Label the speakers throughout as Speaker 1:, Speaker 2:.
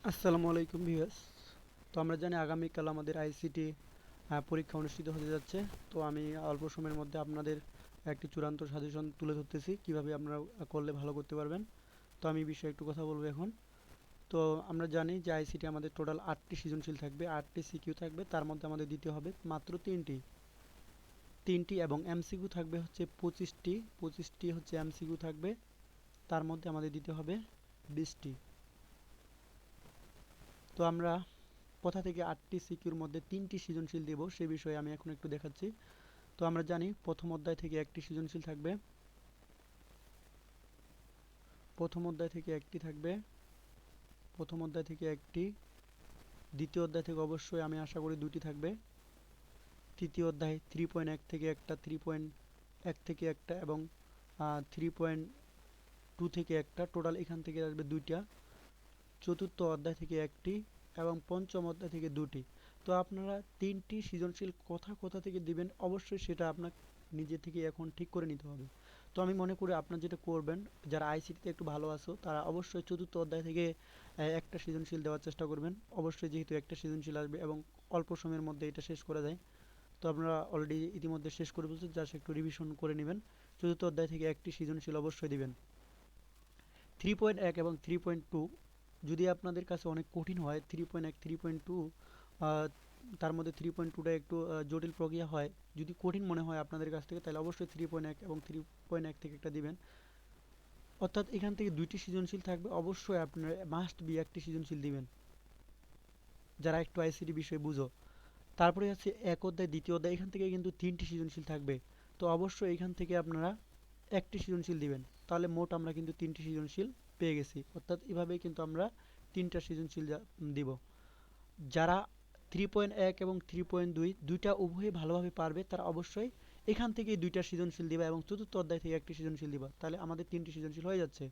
Speaker 1: আসসালামু আলাইকুম ভিউয়ার্স। তো আমরা জানি আগামীকাল আমাদের আইসিটি পরীক্ষা অনুষ্ঠিত হতে যাচ্ছে। তো আমি অল্প সময়ের মধ্যে আপনাদের একটি চূড়ান্ত সাজেশন তুলে ধরতেছি কিভাবে আপনারা করলে ভালো করতে পারবেন। তো আমি এই বিষয়ে একটু কথা বলবো এখন। তো আমরা জানি যে আইসিটি আমাদের টোটাল 8টি সৃজনশীল থাকবে, 8টি সিকিউ থাকবে, তার মধ্যে আমাদের দিতে হবে মাত্র তিনটি এবং এমসিকিউ থাকবে হচ্ছে 25টি হচ্ছে এমসিকিউ থাকবে, তার মধ্যে আমাদের দিতে হবে 20টি। তো আমরা কোথা থেকে 8টি সিকিউর মধ্যে 3টি সৃজনশীল দেব সে বিষয়ে আমি এখন একটু দেখাচ্ছি। তো আমরা জানি প্রথম অধ্যায় থেকে একটি সৃজনশীল থাকবে, প্রথম অধ্যায় থেকে একটি থাকবে, প্রথম অধ্যায় থেকে একটি, দ্বিতীয় অধ্যায় থেকে অবশ্যই আমি আশা করি দুটি থাকবে, তৃতীয় অধ্যায় 3.1 থেকে একটা, 3.1 থেকে একটা এবং 3.2 থেকে একটা, টোটাল এখান থেকে আসবে দুইটা, চতুর্থ অধ্যায় থেকে একটি এবং পঞ্চম অধ্যায় থেকে দুটি। তো আপনারা তিনটি সৃজনশীল কোথা কোথা থেকে দিবেন অবশ্যই সেটা আপনার নিজে থেকে এখন ঠিক করে নিতে হবে। তো আমি মনে করি আপনারা যেটা করবেন, যারা আইসিটিতে একটু ভালো আছো তারা অবশ্যই চতুর্থ অধ্যায় থেকে একটা সৃজনশীল দেওয়ার চেষ্টা করবেন। অবশ্যই যেহেতু একটা সৃজনশীল আসবে এবং অল্প সময়ের মধ্যে এটা শেষ করা যায়। তো আপনারা অলরেডি ইতিমধ্যে শেষ করে ফেলছেন, জাস্ট একটু রিভিশন করে নেবেন। চতুর্থ অধ্যায় থেকে একটি সৃজনশীল অবশ্যই দিবেন। 3.1 এবং 3.2 যদি আপনাদের কাছে অনেক কঠিন হয়, 3.1 3.2 তার মধ্যে 3.2টা একটু জটিল প্রক্রিয়া হয়, যদি কঠিন মনে হয় আপনাদের কাছ থেকে তাহলে অবশ্যই 3.1 এবং 3.1 থেকে একটা দিবেন। অর্থাৎ এখান থেকে দুইটি সৃজনশীল থাকবে, অবশ্যই আপনার মাস্ট বি একটি সৃজনশীল দিবেন যারা একটু আইসিটি বিষয় বুঝো। তারপরে হচ্ছে এক অধ্যায় দ্বিতীয় অধ্যায় এখান থেকে কিন্তু তিনটি সৃজনশীল থাকবে। তো অবশ্যই এখান থেকে আপনারা একটি সৃজনশীল দিবেন, তাহলে মোট আমরা কিন্তু তিনটি সৃজনশীল পেয়ে গেছি। অর্থাৎ এভাবেই কিন্তু আমরা তিনটা সৃজনশীল দিব। যারা 3.1 এবং 3.2 দুইটা উভয়ই ভালোভাবে পারবে তারা অবশ্যই এখান থেকে দুইটা সৃজনশীল দিবা এবং চতুর্থ অধ্যায় থেকে একটি সৃজনশীল দিবা, তাহলে আমাদের তিনটি সৃজনশীল হয়ে যাচ্ছে।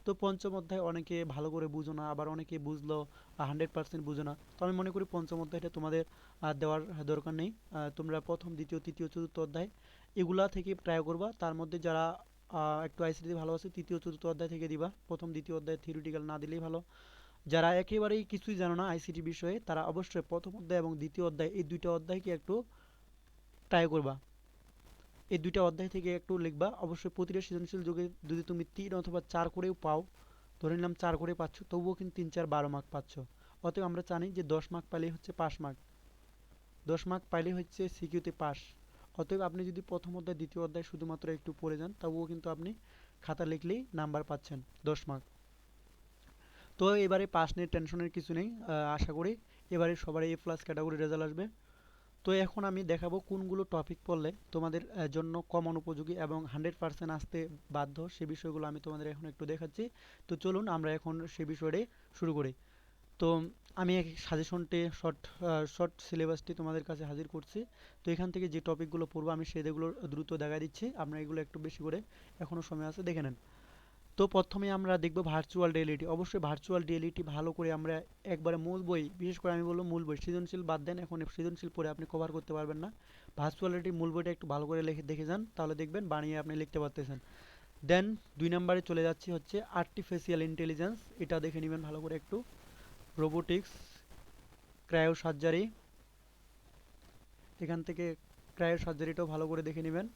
Speaker 1: তো পঞ্চম অধ্যায় অনেকে ভালো করে বুঝো না, আবার অনেকে বুঝলো 100% বুঝো না। তো আমি মনে করি পঞ্চম অধ্যায়টা তোমাদের দেওয়ার দরকার নেই। তোমরা প্রথম দ্বিতীয় তৃতীয় চতুর্থ অধ্যায় এগুলা থেকে ট্রাই করবা, তার মধ্যে যারা একটু আইসিটি ভালো আছে তৃতীয় চতুর্থ অধ্যায় থেকে দিবা, প্রথম দ্বিতীয় অধ্যায় থিওরিটিক্যাল না দিলেই ভালো। যারা একেবারেই কিছুই জানো না আইসিটি বিষয়ে তারা অবশ্যই প্রথম অধ্যায় এবং দ্বিতীয় অধ্যায় এই দুইটা অধ্যায়কে একটু ট্রাই করবা, এই দুইটা অধ্যায় থেকে একটু লিখবা। অবশ্যই প্রতিটা সৃজনশীল যুগে যদি তুমি 3 অথবা 4 করেও পাও, ধরে নিলাম 4 করে পাচ্ছ, তবুও কিন্তু 3 4 12 মার্ক পাচ্ছ। অতএব আমরা জানি যে 10 মার্ক পাইলেই হচ্ছে পাস মার্ক, 10 মার্ক পাইলেই হচ্ছে সিকিউতে পাস। অতএব আপনি যদি প্রথম অধ্যায় দ্বিতীয় অধ্যায় শুধুমাত্র একটু পড়ে যান তবুও কিন্তু আপনি খাতা লিখলেই নাম্বার পাচ্ছেন 10 মার্ক। তো এবারে পাস নিয়ে টেনশনের কিছু নেই, আশা করি এবারে সবার A+ ক্যাটাগরি রেজাল্ট আসবে। তো এখন আমি দেখাবো কোনগুলো টপিক পড়লে তোমাদের জন্য কমন উপযোগী এবং 100% আসতে বাধ্য, সে বিষয়গুলো আমি তোমাদের এখন একটু দেখাচ্ছি। তো চলুন আমরা এখন সে বিষয়টি শুরু করি। তো আমি সাজেশনটি শর্ট সিলেবাসটি তোমাদের কাছে হাজির করছি। তো এখান থেকে যে টপিকগুলো পড়বো আমি সেগুলো দ্রুত দেখা দিচ্ছি, আপনারা এগুলো একটু বেশি করে এখনও সময় আছে দেখে নেন। তো প্রথমে আমরা দেখব ভার্চুয়াল রিয়েলিটি। অবশ্যই ভার্চুয়াল রিয়েলিটি ভালো করে আমরা একবারে মূল বই, বিশেষ করে আমি বলবো মূল বই, সৃজনশীল বাদ দেন, এখন সৃজনশীল পড়ে আপনি কভার করতে পারবেন না। ভার্চুয়াল রিয়েলিটি মূল বইটা একটু ভালো করে লিখে দেখে যান, তাহলে দেখবেন বানিয়ে আপনি লিখতে পারতেছেন। দেন 2 নম্বরে চলে যাচ্ছি হচ্ছে আর্টিফিশিয়াল ইন্টেলিজেন্স, এটা দেখে নেবেন ভালো করে একটু। রোবোটিক্স, ক্রায়ো সার্জারি, এখান থেকে ক্রায়ো সার্জারিটাও ভালো করে দেখে নেবেন।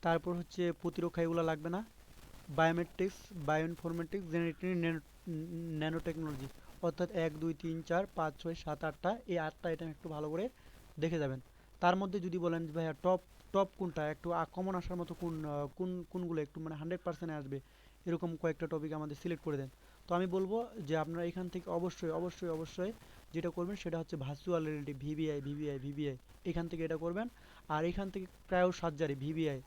Speaker 1: তারপর হচ্ছে প্রতিরক্ষা, এগুলো লাগবে না। Biometrics, bioinformatics, genetic, nano technology, অর্থাৎ 1 2 3 4 5 6 7 8টা, এই 8টা আইটেম একটু ভালো করে দেখে যাবেন। তার মধ্যে যদি বলেন যে ভাইয়া টপ টপ কোনটা, একটু কমন আসার মতো কোনগুলো একটু মানে 100% আসবে, এরকম কয়েকটা টপিক আমাদের সিলেক্ট করে দেন। তো আমি বলবো যে আপনারা এখান থেকে অবশ্যই অবশ্যই অবশ্যই যেটা করবেন সেটা হচ্ছে ভার্চুয়াল রিয়েলিটি, ভিভিআই, এখান থেকে এটা করবেন। আর এখান থেকে ক্রায়ো সার্জারি, ভিভিআই,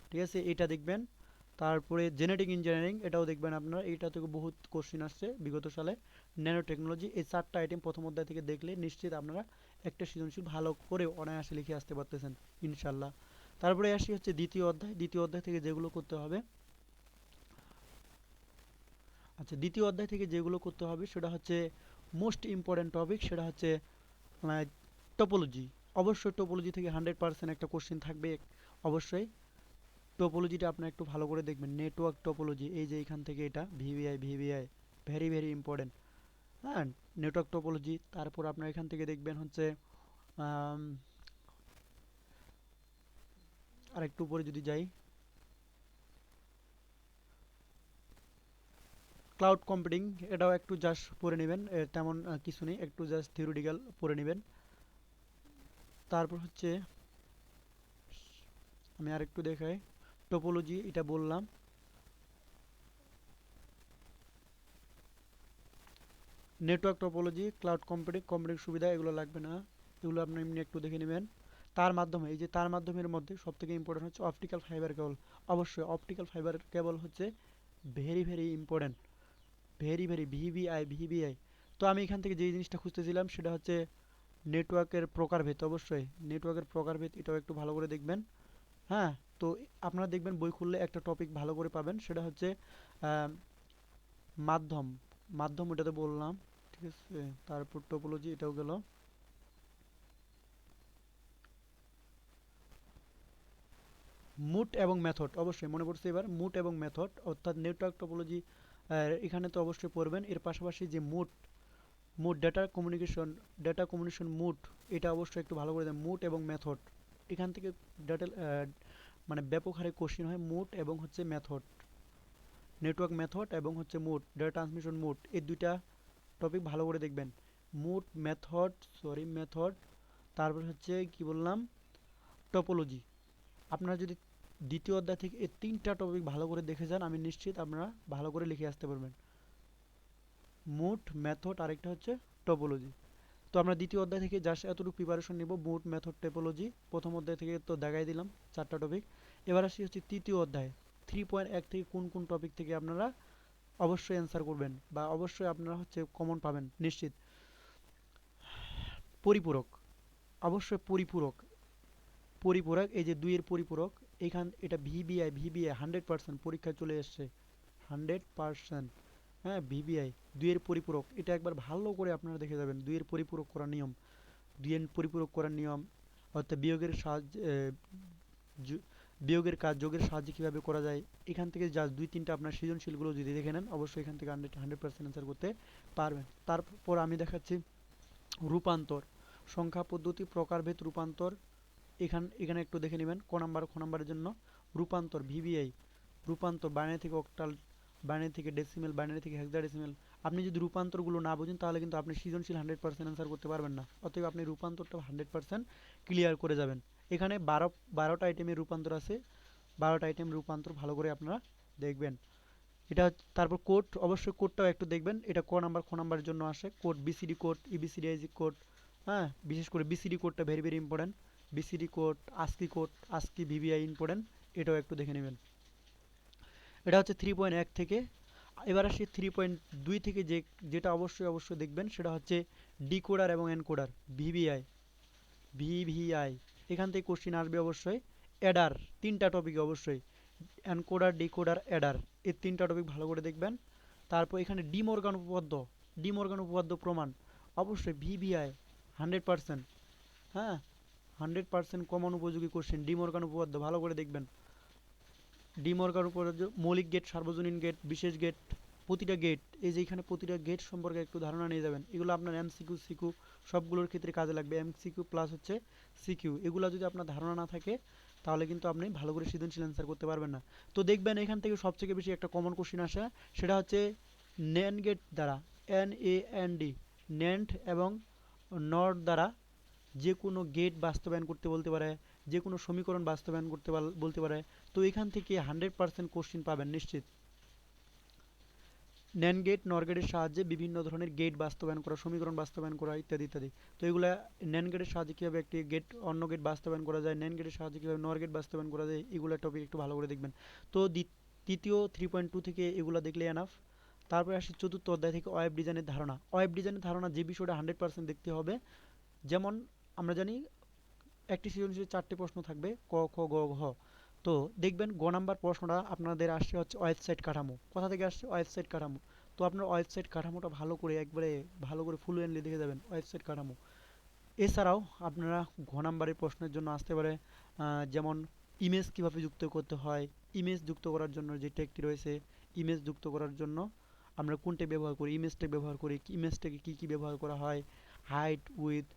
Speaker 1: ঠিক আছে, এটা দেখবেন। তারপরে জেনেটিক ইঞ্জিনিয়ারিং, এটাও দেখবেন আপনারা, এইটা থেকে বহুত কোশ্চিন আসছে বিগত সালে। ন্যানো টেকনোলজি, এই 4টা আইটেম প্রথম অধ্যায় থেকে দেখলে নিশ্চিত আপনারা একটা সৃজনশীল ভালো করে অনায়াসে লিখে আসতে পারতেছেন ইনশাল্লাহ। তারপরে আসি হচ্ছে দ্বিতীয় অধ্যায়, দ্বিতীয় অধ্যায় থেকে যেগুলো করতে হবে, আচ্ছা দ্বিতীয় অধ্যায় থেকে যেগুলো করতে হবে সেটা হচ্ছে মোস্ট ইম্পর্ট্যান্ট টপিক, সেটা হচ্ছে টোপোলজি। অবশ্যই টোপোলজি থেকে 100% একটা কোশ্চিন থাকবে অবশ্যই। টোপোলজিটা আপনারা একটু ভালো করে দেখবেন, নেটওয়ার্ক টোপোলজি, এই যে এখান থেকে এটা ভিভিআই ভেরি ভেরি ইম্পর্টেন্ট। হ্যাঁ, নেটওয়ার্ক টোপোলজি। তারপর আপনার এখান থেকে দেখবেন হচ্ছে আম, আরেকটু উপরে যদি যাই, ক্লাউড কম্পিউটিং, এটাও একটু জাস্ট পড়ে নেবেন, তেমন কিছু নেই, একটু জাস্ট থিওরিটিক্যাল পড়ে নেবেন। তারপর হচ্ছে আমি আরেকটু দেখাই, টোপোলজি এটা বললাম। Network topology, cloud computing, computing সুবিধা, এগুলো লাগবে না, এগুলো আপনি এমনি একটু দেখে নেবেন। তার মাধ্যমে, এই যে তার মাধ্যমের মধ্যে সবথেকে ইম্পর্টেন্ট হচ্ছে অপটিক্যাল ফাইবার কেবল। অবশ্যই অপটিক্যাল ফাইবার কেবল হচ্ছে very very important, very very VVI. তো আমি এখান থেকে যে জিনিসটা খুঁজতেছিলাম সেটা হচ্ছে নেটওয়ার্কের প্রকারভেদ। অবশ্যই নেটওয়ার্কের প্রকারভেদ, এটাও একটু ভালো করে দেখবেন। হ্যাঁ, তো আপনারা দেখবেন বই খুললে একটা টপিক ভালো করে পাবেন, সেটা হচ্ছে আহ, মাধ্যম। মাধ্যম ওটাতে বললাম, ঠিক আছে। তারপর টোপোলজি এটাও গেল। মুট এবং মেথড, অবশ্যই মনে পড়ছে এবার, মুট এবং মেথড অর্থাৎ নেটওয়ার্ক টোপোলজি এখানে তো অবশ্যই পড়বেন। এর পাশাপাশি যে মুট, মুট ডেটা কমিউনিকেশন মুট, এটা অবশ্যই একটু ভালো করে দেন, মুট এবং মেথড। এখান থেকে ডেটা মানে ব্যাপক হারে কোশ্চেন হয় মুট এবং হচ্ছে মেথড, নেটওয়ার্ক মেথড এবং হচ্ছে মুট, ডেটা ট্রান্সমিশন মুট, এই দুইটা টপিক ভালো করে দেখবেন। মুট মেথড, সরি মেথড, তারপর হচ্ছে কি বললাম, টোপোলজি। আপনারা যদি দ্বিতীয় অধ্যায় থেকে এই তিনটা টপিক ভালো করে দেখে যান, আমি নিশ্চিত আপনারা ভালো করে লিখে আসতে পারবেন। মুট, মেথড, আরেকটা হচ্ছে টোপোলজি। তো আমরা দ্বিতীয় অধ্যায় থেকে জাস্ট এতটুকু প্রিপারেশন নিব, মুট মেথড টোপোলজি। প্রথম অধ্যায় থেকে তো দেখাই দিলাম চারটা টপিক। এবার আসি হচ্ছে তৃতীয় অধ্যায়, 3.1 থেকে কোন কোন টপিক থেকে আপনারা অবশ্যই অ্যান্সার করবেন বা অবশ্যই আপনারা হচ্ছে কমন পাবেন নিশ্চিত। পরিপূরক, অবশ্যই পরিপূরক। পরিপূরক, এই যে দুইয়ের পরিপূরক, এটা ভিবিআই 100% পরীক্ষায় চলে এসছে, 100%। হ্যাঁ, ভিবিআই দুইয়ের পরিপূরক, এটা একবার ভালো করে আপনারা দেখে যাবেন, দুইয়ের পরিপূরক করার নিয়ম, দুইয়ের পরিপূরক করার নিয়ম, অর্থাৎ বিয়োগের সাহায্যে বিয়োগের কাজ যোগের সাহায্যে কীভাবে করা যায়। এখান থেকে জাস্ট দুই তিনটা আপনার সৃজনশীলগুলো যদি দেখে নেন, অবশ্যই এখান থেকে 100% অ্যান্সার করতে পারবেন। তারপর আমি দেখাচ্ছি রূপান্তর, সংখ্যা পদ্ধতি প্রকারভেদ রূপান্তর। এখানে একটু দেখে নেবেন, ক নাম্বারের জন্য রূপান্তর ভিবিআই, রূপান্তর বাইনারি থেকে অক্টাল, বাইনারি থেকে ডেসিমেল, বাইনারি থেকে হেক্সাডেসিমেল। আপনি যদি রূপান্তরগুলো না বুঝেন তাহলে কিন্তু আপনি সৃজনশীল 100% অ্যান্সার করতে পারবেন না, অতএব আপনি রূপান্তরটা 100% ক্লিয়ার করে যাবেন। এখানে 12টা আইটেমের রূপান্তর আছে, 12টা আইটেম রূপান্তর ভালো করে আপনারা দেখবেন। এটা তারপর কোড, অবশ্যই কোডটাও একটু দেখবেন, এটা খ নাম্বারের জন্য আসে কোড, বিসিডি কোড, ইবিসিডি কোড। হ্যাঁ, বিশেষ করে বিসিডি কোডটা very very important, BCD code, ASCII VVI important, এটাও একটু দেখে নেবেন। এটা হচ্ছে 3.1 থেকে। এবার আসি 3.2 থেকে, যেটা অবশ্যই দেখবেন সেটা হচ্ছে ডিকোডার এবং এনকোডার, ভিভিআই। এখান থেকে কোশ্চিন আসবে অবশ্যই। অ্যাডার, তিনটা টপিক অবশ্যই, এনকোডার, ডিকোডার, অ্যাডার, এই তিনটা টপিক ভালো করে দেখবেন। তারপর এখানে ডিমর্গান উপপাদ্য প্রমাণ, অবশ্যই ভিভিআই 100%। হ্যাঁ, 100% কমন উপযোগী কোশ্চেন, ডিমর্গান উপপাদ্য ভালো করে দেখবেন। ডিমর্গান উপপাদ্য, মৌলিক গেট, সার্বজনীন গেট, বিশেষ গেট, প্রতিটা গেট, এই যে এখানে প্রতিটা গেট সম্পর্কে একটু ধারণা নিয়ে যাবেন। এগুলো আপনার এমসিকিউ সিকিউ সবগুলোর ক্ষেত্রে কাজে লাগবে, এমসিকিউ প্লাস হচ্ছে সিকিউ, এগুলো যদি আপনার ধারণা না থাকে তাহলে কিন্তু আপনি ভালো করে সৃজনশীল অ্যান্সার করতে পারবেন না। তো দেখবেন এখান থেকে সবথেকে বেশি একটা কমন কোশ্চেন আসে, সেটা হচ্ছে ন্যান্ড গেট দ্বারা, NAND, ন্যান্ড এবং নট দ্বারা যে কোনো গেট বাস্তবায়ন করতে বলতে পারে, যে কোনো সমীকরণ বাস্তবায়ন করতে বলতে পারে। তো এখান থেকে 100% কোশ্চিন পাবেন নিশ্চিত। ন্যান গেট, নর গেটের সাহায্যে বিভিন্ন ধরনের গেট বাস্তবায়ন করা, সমীকরণ বাস্তবায়ন করা, ইত্যাদি ইত্যাদি। তো এগুলা ন্যান গেটের সাহায্যে কীভাবে একটি গেট অন্য গেট বাস্তবায়ন করা যায়, ন্যান গেটের সাহায্যে কীভাবে নর গেট বাস্তবায়ন করা যায়, এগুলো টপিক একটু ভালো করে দেখবেন। তো তৃতীয় 3.2 থেকে এগুলো দেখলে এনাফ। তারপরে আসি চতুর্থ অধ্যায় থেকে ওয়েব ডিজাইনের ধারণা। ওয়েব ডিজাইনের ধারণা যে বিষয়টা 100% দেখতে হবে, যেমন আমরা জানি একটি সৃজনশীল 4টি প্রশ্ন থাকবে, ক খ গ ঘ। তো দেখবেন গ নাম্বার প্রশ্নটা আপনাদের আসছে হচ্ছে ওয়েবসাইট কাঠামো, কোথা থেকে আসছে, ওয়েবসাইট কাঠামো। তো আপনার ওয়েবসাইট কাঠামোটা ভালো করে একবারে ভালো করে ফ্লুয়েন্টলি দেখে যাবেন ওয়েবসাইট কাঠামো। এছাড়াও আপনারা ঘ নাম্বারের প্রশ্নের জন্য আসতে পারে যেমন ইমেজ কিভাবে যুক্ত করতে হয়, ইমেজ যুক্ত করার জন্য যে ট্যাগটি রয়েছে, ইমেজ যুক্ত করার জন্য আমরা কোন ট্যাগ ব্যবহার করি, ইমেজ ট্যাগ ব্যবহার করি, ইমেজ ট্যাগে কী কী ব্যবহার করা হয়, হাইট উইথ,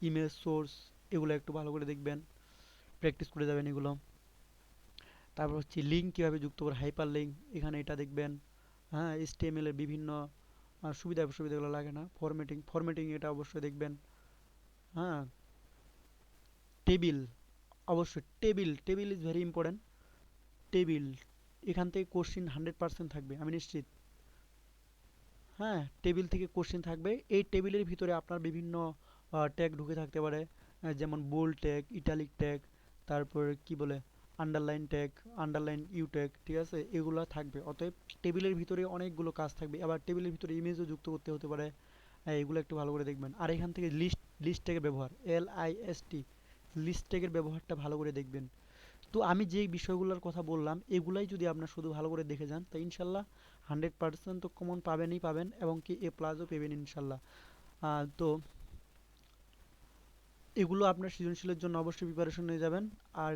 Speaker 1: ইমেজ সোর্স, এগুলো একটু ভালো করে দেখবেন, প্র্যাকটিস করে যাবেন এগুলো। তারপর হচ্ছে লিঙ্ক কীভাবে যুক্ত করে, হাইপার লিঙ্ক, এখানে এটা দেখবেন। হ্যাঁ, HTML এর বিভিন্ন সুবিধা অসুবিধাগুলো লাগে না, ফরম্যাটিং এটা অবশ্যই দেখবেন। হ্যাঁ, টেবিল, অবশ্যই table, table is very important. Table, এখান থেকে কোশ্চিন 100% থাকবে আমি নিশ্চিত। হ্যাঁ, টেবিল থেকে কোশ্চিন থাকবে। এই টেবিলের ভিতরে আপনার বিভিন্ন ট্যাগ ঢুকে থাকতে পারে, যেমন বোল্ড ট্যাগ, ইটালিক ট্যাগ, তারপর কি বলে underline tag, underline U tag, ঠিক আছে, এগুলো থাকবে। অতএব টেবিলের ভিতরে অনেকগুলো কাজ থাকবে, আবার টেবিলের ভিতরে ইমেজও যুক্ত করতে হতে পারে। এগুলো একটু ভালো করে দেখবেন। আর এখান থেকে লিস্ট, লিস্ট ট্যাগের ব্যবহার, LIST, লিস্ট ট্যাগের ব্যবহারটা ভালো করে দেখবেন। তো আমি যেই বিষয়গুলোর কথা বললাম এগুলাই যদি আপনার শুধু ভালো করে দেখে যান, তো ইনশাল্লাহ 100% তো কমন পাবেনই পাবেন, এবং কি A+ও পাবেন ইনশাল্লাহ। তো এগুলো আপনার সৃজনশীলের জন্য অবশ্যই প্রিপারেশন নিয়ে যাবেন। আর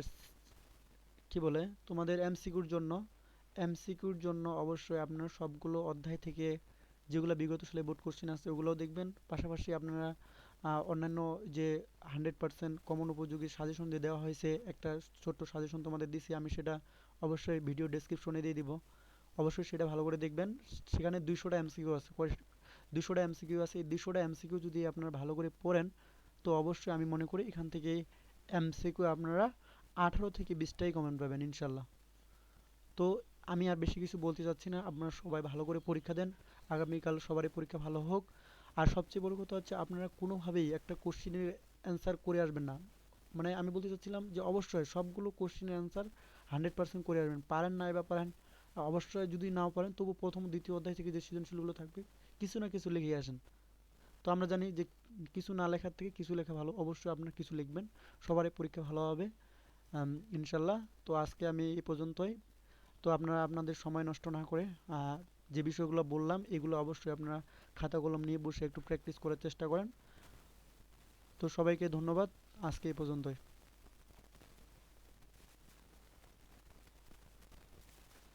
Speaker 1: কি বলে তোমাদের এমসিকিউর জন্য অবশ্যই আপনারা সবগুলো অধ্যায় থেকে যেগুলো বিগত সালে বোর্ড কোশ্চেন আছে ওগুলোও দেখবেন। পাশাপাশি আপনারা অন্যান্য যে 100% কমন উপযোগী সাজেশন দিয়ে দেওয়া হয়েছে, একটা ছোট্ট সাজেশন তোমাদের দিছি, আমি সেটা অবশ্যই ভিডিও ডেসক্রিপশনে দিয়ে দিব, অবশ্যই সেটা ভালো করে দেখবেন। সেখানে 200টা এমসিকিউ আছে, 200টা এমসিকিউ আছে। এই 200টা এমসিকিউ যদি আপনারা ভালো করে পড়েন, তো অবশ্যই আমি মনে করি এখান থেকে এমসিকিউ আপনারা 18 থেকে 20টাই কমন পাবেন ইনশাল্লাহ। তো আমি আর বেশি কিছু বলতে চাচ্ছি না, আপনারা সবাই ভালো করে পরীক্ষা দেন, আগামীকাল সবারই পরীক্ষা ভালো হোক। আর সবচেয়ে বড় কথা হচ্ছে আপনারা কোনোভাবেই একটা কোশ্চিনের অ্যান্সার করে আসবেন না। মানে আমি বলতে চাচ্ছিলাম যে অবশ্যই সবগুলো কোশ্চিনের অ্যান্সার 100% করে আসবেন, পারেন না এবার পারেন, অবশ্যই যদি নাও পারেন তবু প্রথম দ্বিতীয় অধ্যায় থেকে যে সৃজনশীলগুলো থাকবে কিছু না কিছু লিখে আসেন। তো আমরা জানি যে কিছু না লেখার থেকে কিছু লেখা ভালো, অবশ্যই আপনার কিছু লিখবেন, সবারই পরীক্ষা ভালো হবে ইনশাল্লাহ। তো আজকে আমি এই পর্যন্তই। তো আপনারা আপনাদের সময় নষ্ট না করে যে বিষয়গুলো বললাম এগুলো অবশ্যই আপনারা খাতা কলম নিয়ে বসে একটু প্র্যাকটিস করার চেষ্টা করেন। তো সবাইকে ধন্যবাদ, আজকে এই পর্যন্তই।